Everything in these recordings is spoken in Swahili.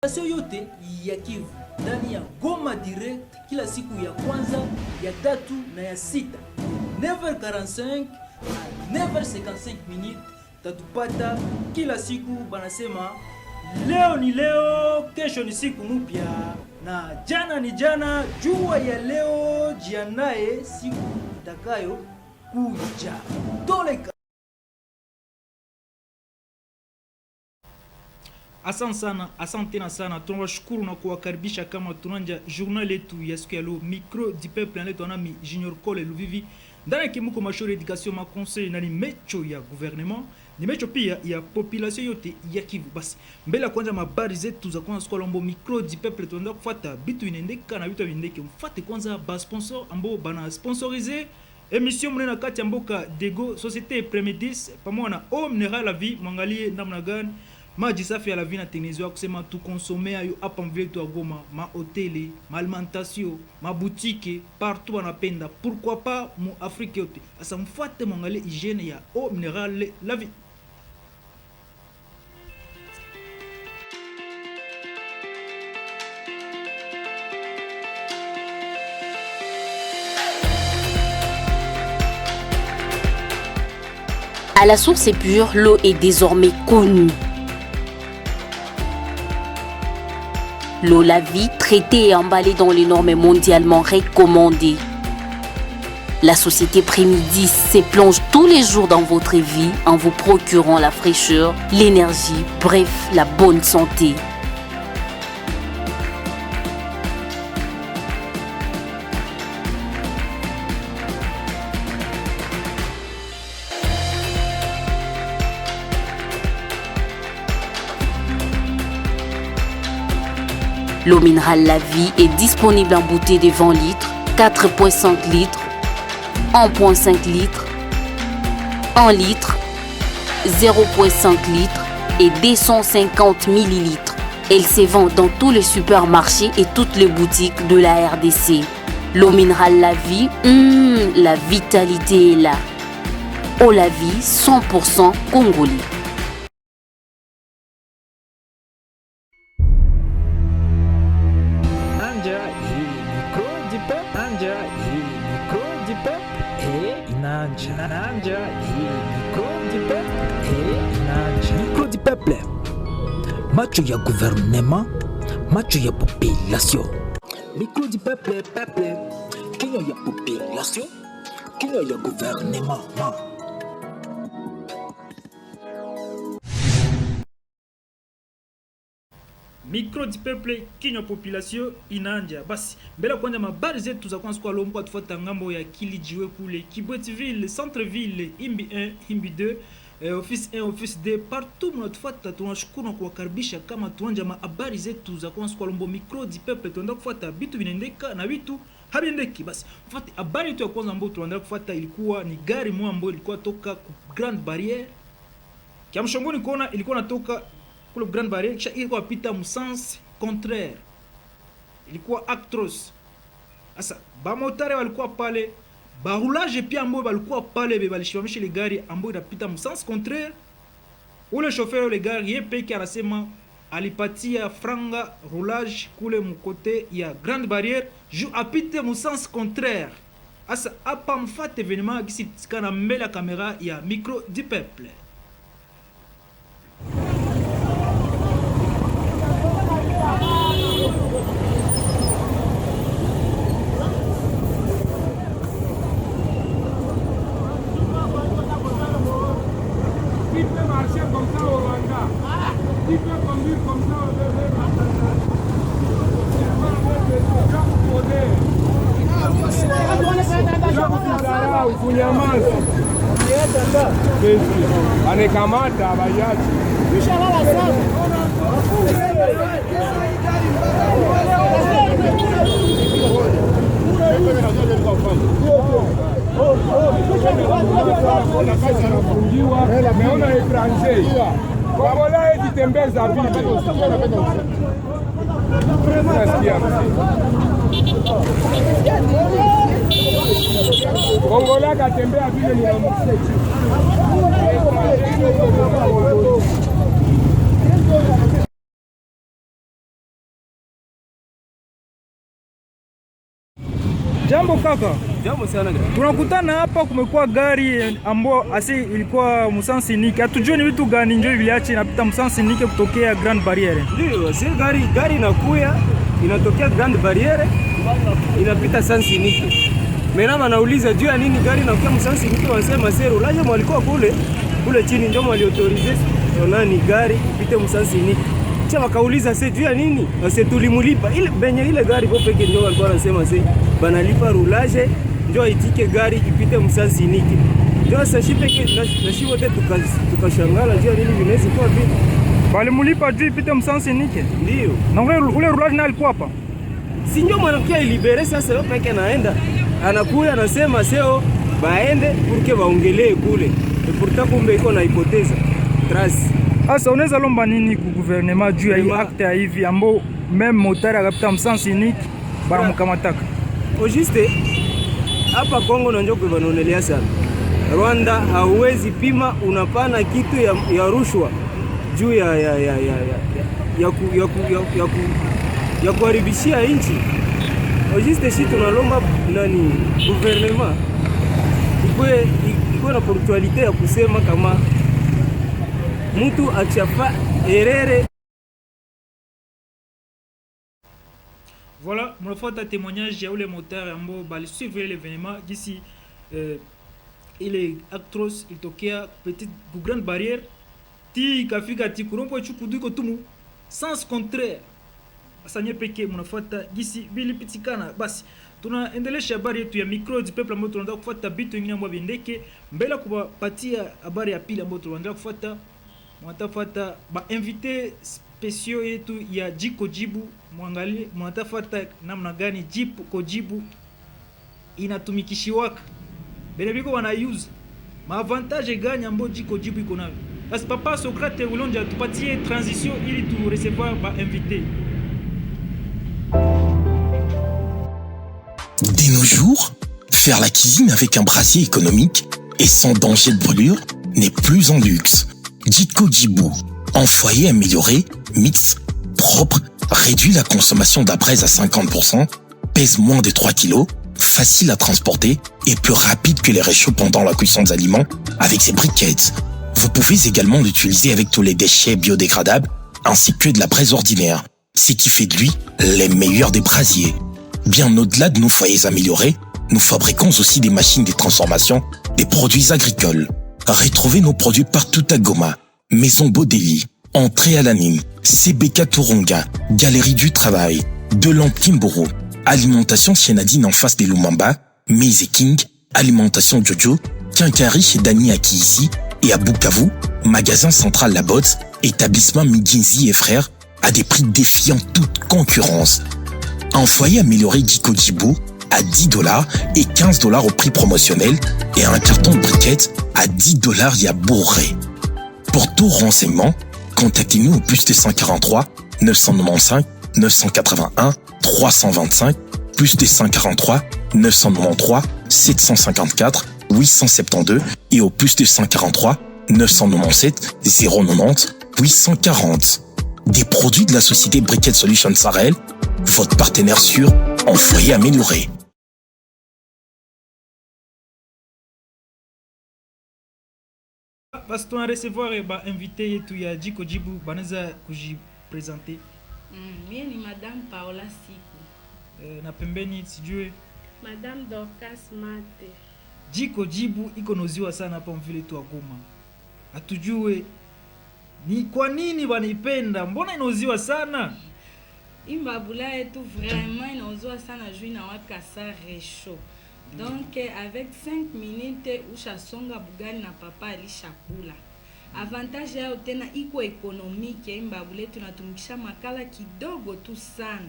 Sio yote ya Kivu ndani ya Goma Direct kila siku ya kwanza, ya tatu na ya sita 9h45 na 9h55 minutes tatupata kila siku. Banasema leo ni leo, kesho ni siku mpya, na jana ni jana. Jua ya leo, jiandae siku itakayo kuja. Toleka. Asante tena sana. Tunawashukuru na kuwakaribisha kama tunanja journal yetu ya siku ya leo, micro du peuple analetwa nami Junior Cole Luvivi ndani ya kimuko mashauri education ma conseil na ni mecho ya gouvernement, ni mecho pia ya population yote ya Kivu. Basi mbele ya kwanza mabari zetu za kwanza siku lombo micro du peuple tunaenda kufuata bitu inaendeka na bitu vindeke. Mfuate kwanza ba sponsor ambao bana sponsoriser emission mnena kati ya mboka Dego Société Premidis pamoja na Eau Minéral la Vie. Mwangalie namna gani maji safi ya la vie na tengenezwa kusema tu consommer ayo hapa mvile tu Goma, ma hoteli, ma alimentation, ma boutique partout wanapenda. Pourquoi pas mu Afrique yote. Asa mfuate mwangalie hygiene ya Eau Minéral la Vie. À la source pure, l'eau est désormais connue. L'eau la vie, traitée et emballée dans les normes mondialement recommandées. La société Premidis se plonge tous les jours dans votre vie en vous procurant la fraîcheur, l'énergie, bref, la bonne santé. L'eau minérale La Vie est disponible en bouteille de 20 litres, 4,5 litres, 1,5 litres, 1 litre, 0,5 litres et 250 millilitres. Elle se vend dans tous les supermarchés et toutes les boutiques de la RDC. L'eau minérale La Vie, la vitalité est là. Eau La Vie 100% congolais. Micro du peuple, macho ya gouvernement, macho ya population. Micro du peuple, kinywa ya population, kinywa ya gouvernement. Micro du peuple, kinywa population inanja. Basi mbele kwanza mabari zetu za kwanza kwa lombo tufuata ngambo ya Kilijiwe kule Kibwetiville, centre ville, Imbi 1, Imbi 2, office 1, office 2, partout mnatufuata. Tunashukuru na kuwakaribisha kama tuanja mabari zetu za kwanza kwa lombo micro du peuple. Tunaenda kufuata bitu vinaendeka na bitu habiendeki. Basi mfuate habari yetu ya kwanza ambayo tunaenda kufuata ilikuwa ni gari moja ambayo ilikuwa toka Grande Barrière. Kiamshongoni kuona ilikuwa natoka kule Grande Barrière, kisha ilikuwa pita msens contraire, ilikuwa actros. Asa ba motare walikuwa pale, ba roulage pia ambao walikuwa pale balishimamisha ile gari ambayo inapita msens contraire. Ule chauffeur ile gari yeye peke anasema alipatia franga roulage kule mkote ya Grande Barrière ju apite msens contraire. Asa hapa mfate evenement kisi tikana mbele ya kamera ya Micro du Peuple. Anekamata bajaji. Meona étranger. Wamola ejitembeza vile. Kongola katembea vile ni Jambo kaka. Jambo sana. Tunakutana hapa, kumekuwa gari ambayo ilikuwa Musansi Nike. Hatujui ni vitu gani njoo viliacha inapita Musansi Nike kutokea Grand Barriere. Ndio, gari inakuya inatokea Grand Barriere inapita Sansi Nike. Mimi nauliza juu ya nini gari inakuja Musansi Nike, wanasema zero. Laje walikuwa kule chini ndio waliautorize nani gari ipite Musansi Nike. Cha wakauliza sasa juu ya nini? Sasa tulimulipa ile gari kwa peke ndio walikuwa wanasema sasa banalipa roulage ndio itike gari ipite Musansi Nike. Ndio sasa shipeke na shi wote tukashangala juu ya nini vinaweza kuwa vipi? Bali mulipa juu ipite Musansi Nike. Ndio. Na ule roulage na alikuwa hapa. Si ndio mwanakia ilibere sasa yeye peke naenda. Anakuja anasema seo baende porque waongelee kule. Pourtant kumbe iko na hipoteza. Trace. Asa unaweza lomba nini ku gouvernement juu ya hii acte ya hivi ambao même moteur akapita Musansi Nike bara mkamataka. Au juste hapa Kongo na njoko wanaonelea sana. Rwanda hauwezi pima unapana kitu ya rushwa juu ya kuharibishia nchi. Au juste si tunalomba nani gouvernement iko na ponctualité ya kusema kama mtu achafa erere. Voilà, mon frère témoignage ya ule moteur ambao bali suivre l'événement d'ici il est atroce, il tokea petite grande barrière ti kafika ti kurompo chukuduko tumu sens contraire asanye peke mnafuata d'ici bili pitikana. Basi tunaendelesha habari yetu ya micro du peuple ambao tunaenda kufuata bitu vingine ambao bindeke mbele kupatia habari ya pili ambao tunaenda kufuata. Mwatafuata ba invité spéciaux yetu ya Jiko Jibu. Mwangalie mwatafuata namna gani Jiko Jibu inatumikishiwaka. Bele biko wana use ma avantage gani ambayo Jiko Jibu iko nayo. Basi papa Socrate Ulonja tupatie transition ili tu recevoir ba invité. De nos jours, faire la cuisine avec un brasier économique et sans danger de brûlure n'est plus en luxe. Jiko Jibu, en foyer amélioré, mix, propre, réduit la consommation de la braise à 50%, pèse moins de 3 kg, facile à transporter et plus rapide que les réchauds pendant la cuisson des aliments avec ses briquettes. Vous pouvez également l'utiliser avec tous les déchets biodégradables ainsi que de la braise ordinaire, ce qui fait de lui les meilleurs des brasiers. Bien au-delà de nos foyers améliorés, nous fabriquons aussi des machines de transformation des produits agricoles. Retrouvez nos produits partout à Goma, Maison Bodeli, Entrée à la Nîmes, CBK Touronga, Galerie du Travail, Delampe Kimboro, Alimentation chez Nadine en face des Lumamba, Maize King, Alimentation Jojo, Quincaillerie chez Dani Aki ici et à Bukavu, Magasin Central La Botte, Établissement McKinsey et Frères à des prix défiant toute concurrence. Un foyer amélioré Jiko Jibu à $10 et $15 au prix promotionnel et un carton de briquettes à $10 y a bourré. Pour tout renseignement, contactez-nous au plus 243 995 981 325 plus 243 993 754 872 et au plus 243 997 090 840. Des produits de la société Briquette Solutions Sarel, votre partenaire sûr en foyer amélioré. Basi tuna recevoir ba invité yetu ya Jiko Jibu banaweza kujipresenter. Mimi ni Madame Paola Siku. Na pembeni sijue Madame Dorcas Mate. Jiko Jibu iko noziwa sana hapa mvile tu Goma. Hatujue ni kwa nini wanaipenda, mbona inoziwa sana? Imbabula yetu vraiment inoziwa sana juu na wakasa resho. Donc avec 5 minutes ushasonga bugali na papa alishakula. Avantage yao tena iko économique, imbabula tunatumikisha makala kidogo tu sana.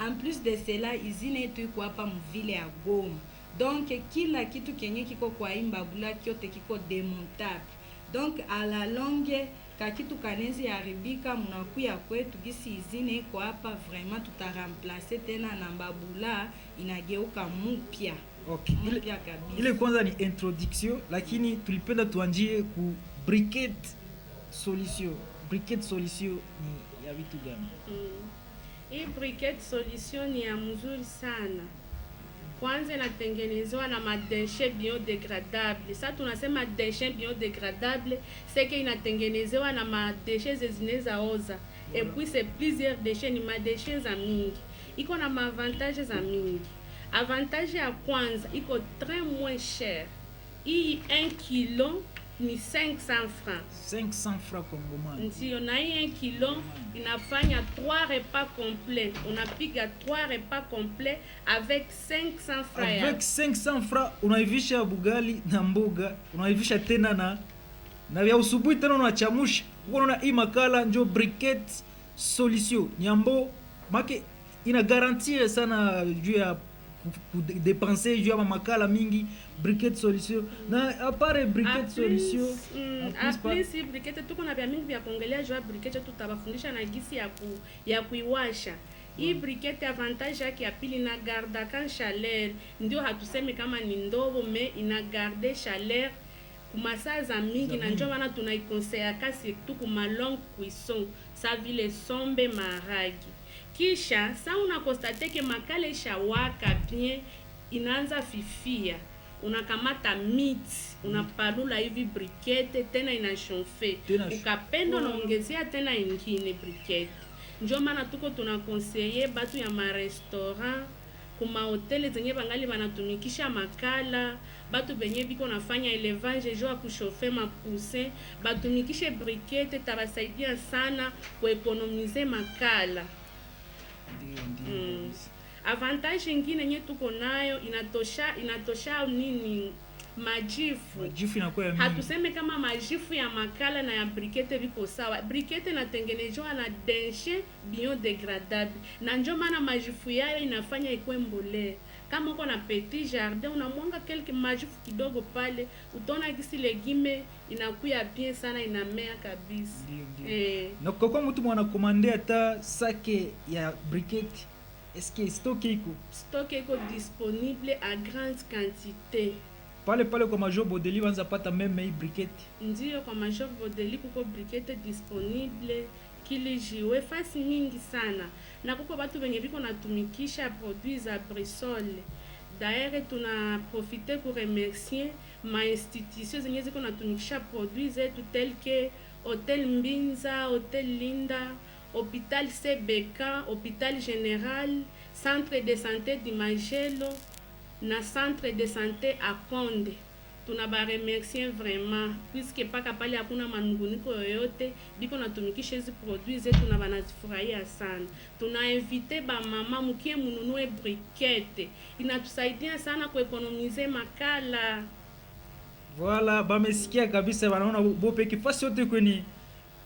En plus de cela, izine yetu iko hapa mvile ya Goma. Donc kila kitu kenye kiko kwa imbabula kyote kiko démontable. Donc à la longue kakitu kanezi haribika mnakuya kwetu gisi izine iko hapa vraiment tutaremplacer tena na mbabula inageuka mpya. Okay. Ile kwanza ni introduction, lakini tulipenda tuanjie ku briquette solution. Briquette solution ni ya vitu gani? Hii briquette solution ni ya mzuri sana. kwanza inatengenezewa na madeshe biodegradable. Sasa tunasema deshe biodegradable seke inatengenezewa na madeshe zinaweza oza. Et puis c'est plusieurs déchets, ni madeshe za mingi. Iko na maavantage za mingi. Avantage ya kwanza iko très moins cher. Hii 1 kilo ni 500 francs. 500 francs congomani. Ndio, na hii 1 kilo inafanya 3 repas complets. Unapiga 3 repas complets avec 500 francs. Avec 500 francs unaivisha bugali na mboga, unaivisha tena na vya usubuhi tena unachamusha. Unaona hii makala njo briquette solution. Nyambo make ina garantir sana juu ya dépenser juu ya makala mingi briquette solution. Na apare briquette solution. En plus si briquette tuko na vya mingi vya kuongelea juu ya briquette tutabafundisha na gisi ya kuiwasha. Hii briquette avantage yake ya pili na garda kan chaleur. Ndio hatuseme kama ni ndogo mais ina garder chaleur kumasaa za mingi na njo wana tunaikonsea kasi tu kuma long cuisson sa vile sombe maragi. Kisha sa unakostate ke makala ishawaka bien inaanza fifia, unakamata meat unapalula hivi briquette tena inashonfe, ukapenda unaongezea tena ingine briquette. Njo maana tuko tunakonseye batu ya ma restaurant kuma hoteli zenye bangali banatumikisha makala, batu benye biko nafanya elevage jo kushofe mapuse, batumikishe briquette tabasaidia sana kuekonomize makala. Avantage ingine nye tuko nayo inatosha nini majifu inakuwa ya mingi. Hatuseme kama majifu ya makala na ya briquette viko sawa. Briquette inatengenezwa na déchets biodegradable. Na ndio maana majifu yayo inafanya ikuwe mbolea. Kama uko na petit jardin unamwanga quelques majifu kidogo pale, utaona kisi legime inakuya bien sana, inamea kabisa. Na kwa mtu mwana komande hata sake ya briquette, est-ce que stock iko disponible à grande quantité. Pale kwa Major Bodeli wanza pata meme hii briquette. Ndio, kwa Major Bodeli kuko briquette disponible kilijiwe fasi nyingi sana. Na kuko batu benye biko natumikisha produits za Brissol. D'ailleurs tuna profiter pour remercier ma institution zenye ziko natumikisha produits zetu tel que Hotel Mbinza, Hotel Linda, Hôpital CBK, Hôpital Général, Centre de Santé d'Imagelo na Centre de Santé à Konde. Tunaba remercier vraiment puisque paka pale hakuna manunguniko yoyote, biko natumikisha hizi produits zetu na banazifurahia sana. Tunainvite ba mama mukie mununue briquette, inatusaidia sana kuekonomize makala. Voilà, bamesikia kabisa, wanaona bope kifasi yote kwenye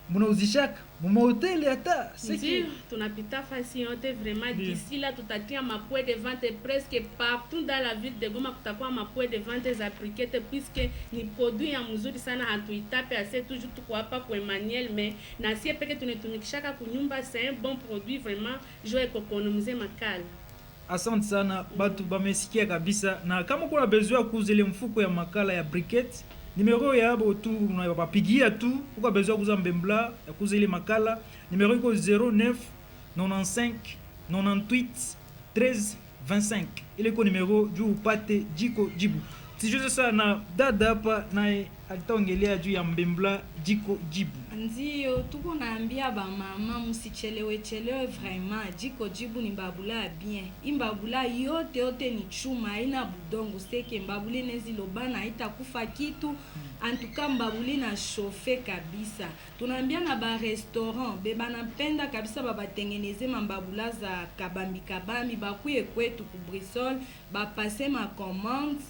munauzishaka muma hoteli hata siki tunapita fasi yote vraiment. D'ici là tutatia ma point de vente presque partout dans la ville de Goma, kutakuwa ma point de vente za briquette puisque ni produit ya mzuri sana, hatuitape assez toujours tuko hapa kwa Emmanuel mais na sie peke tunetumikishaka kunyumba. C'est un bon produit vraiment, je economiser makala. Asante sana, batu bamesikia kabisa. Na kama kuna besoin kuzile mfuko ya makala ya briquette, numero yabo tu unabapigia tu. Uko besoin kuza mbembla ya kuzile makala, numero iko 09 95 98 13 25. Ile ko numero juu upate jiko jibu. Sijuze sana dada hapa naye alitaongelea juu ya mbembla jiko jibu. Ndio tuko naambia ba mama msichelewe vraiment, jiko jibu ni mbabula bien. Imbabula yote ni chuma, haina budongo, seke mbabuli nezi lobana haitakufa kitu. Antuka mbabuli na chauffe kabisa. Tunaambia na ba restaurant beba napenda kabisa babatengeneze mbabula za kabambi bakuye kwetu ku Brissol, ba passer ma commande,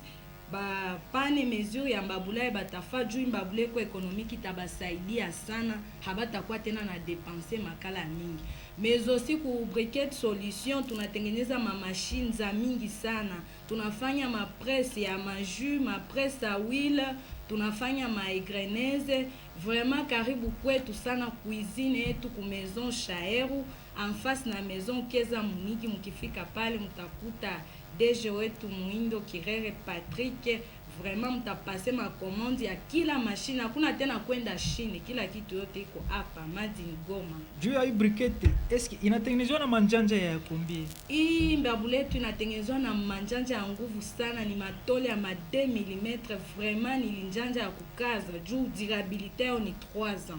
ba pane mesure ya mbabula batafa juu mbabula ko économique tabasaidia sana, habatakuwa tena na dépenser makala mingi. Mais aussi ku briquette solution tunatengeneza ma machine za mingi sana. Tunafanya ma presse ya maju, ma presse à huile, tunafanya ma egrenaise. Vraiment karibu kwetu sana, cuisine yetu ku maison Shaeru en face na maison Keza Muniki. Mukifika pale mutakuta DG wetu Muindo Kirere Patrick. vraiment mtapase makomandi ya kila mashine, hakuna tena kwenda Chine, kila kitu yote iko hapa Made in Goma. Juu ya hii briquette eski inatengenezwa na manjanja ya kombie? Hii mbabula yetu inatengenezwa na manjanja ya nguvu sana, ni matole ya ma 2 mm, vraiment ni linjanja ya kukaza juu durabilité yao ni 3 ans.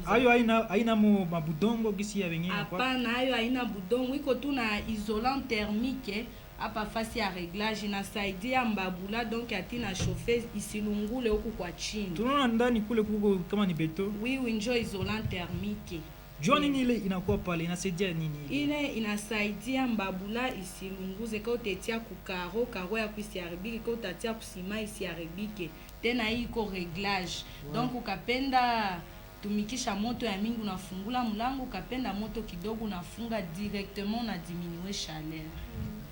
Ayo haina mabudongo gisi ya wengine kwa? Hapana, hayo haina budongo, iko tu na isolant thermique hapa fasi ya réglage, inasaidia mbabula donc atina chauffer isilungule huku kwa chini. Tunaona ndani kule kuko kama ni beto. Oui, njo isolant thermique. Jua nini ile inakuwa pale, inasaidia nini ile? Inasaidia mbabula isilunguze, kwa utetia ku karo ya kusiharibike, kwa utatia kusima isiharibike. Tena hii iko réglage. Donc ukapenda tumikisha moto ya mingi unafungula mlango, ukapenda moto kidogo unafunga directement na diminuer chaleur.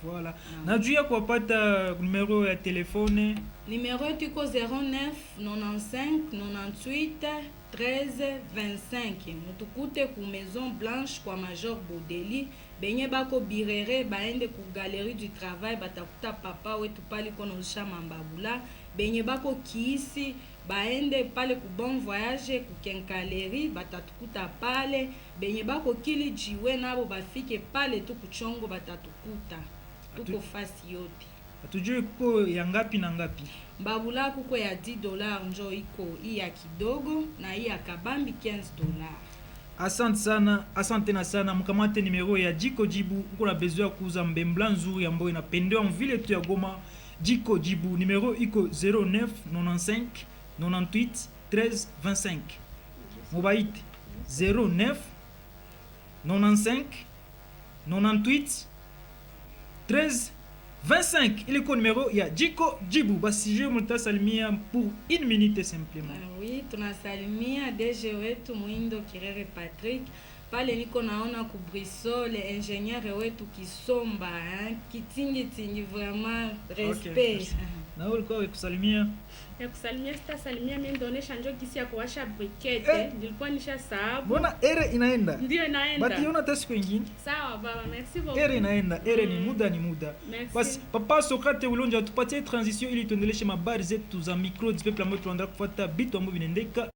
Voilà. Na juu ya kuwapata numero ya telefone? Numero yetu iko 09 95 98 13 25. Mutukute ku Maison Blanche kwa Major Bodeli. Benye bako Birere baende ku Galerie du Travail batakuta papa wetu pale kono usha mambabula. Benye bako Kiisi baende pale ku Bon Voyage ku Kenkaleri batatukuta pale. Benye bako Kili Jiwe nabo bafike pale tu kuchongo batatukuta. Tuko fasi yote. Atujue kuko ya ngapi na ngapi? Mbabula kuko ya $10 njo iko hii ya kidogo, na hii ya kabambi $15. Asante na sana. Mkamate numero ya Jiko Jibu, uko na besoin kuuza mbembla nzuri ambayo inapendewa mvile tu ya Goma. Jiko Jibu, numero iko 09 95 98 13 25. Mubaite 09 95 98 13 25. Il est numéro ya Jiko Jibu. Basi je mtasalimia pour 1 minute simplement. Oui, tunasalimia DG wetu Muindo Kirere Patrick. Pale niko naona ku Brisole ingénieur wetu Kisomba, kitingi vraiment respect. Okay. Na ulikuwa kusalimia? Ya kusalimia sitasalimia, mimi ndonesha njoo kisi ya kuwasha briquette. Nilikuwa nisha sababu. Mbona ere inaenda? Ndio inaenda. Bati yona tasi kwingine? Sawa baba, merci beaucoup. Ere inaenda, ere ni muda. Merci. Basi papa Socrate Ulonja tupatie transition ili tuendeleshe mabari zetu za micro du peuple ambao tunaanza kufuata bitu ambavyo vinaendeka.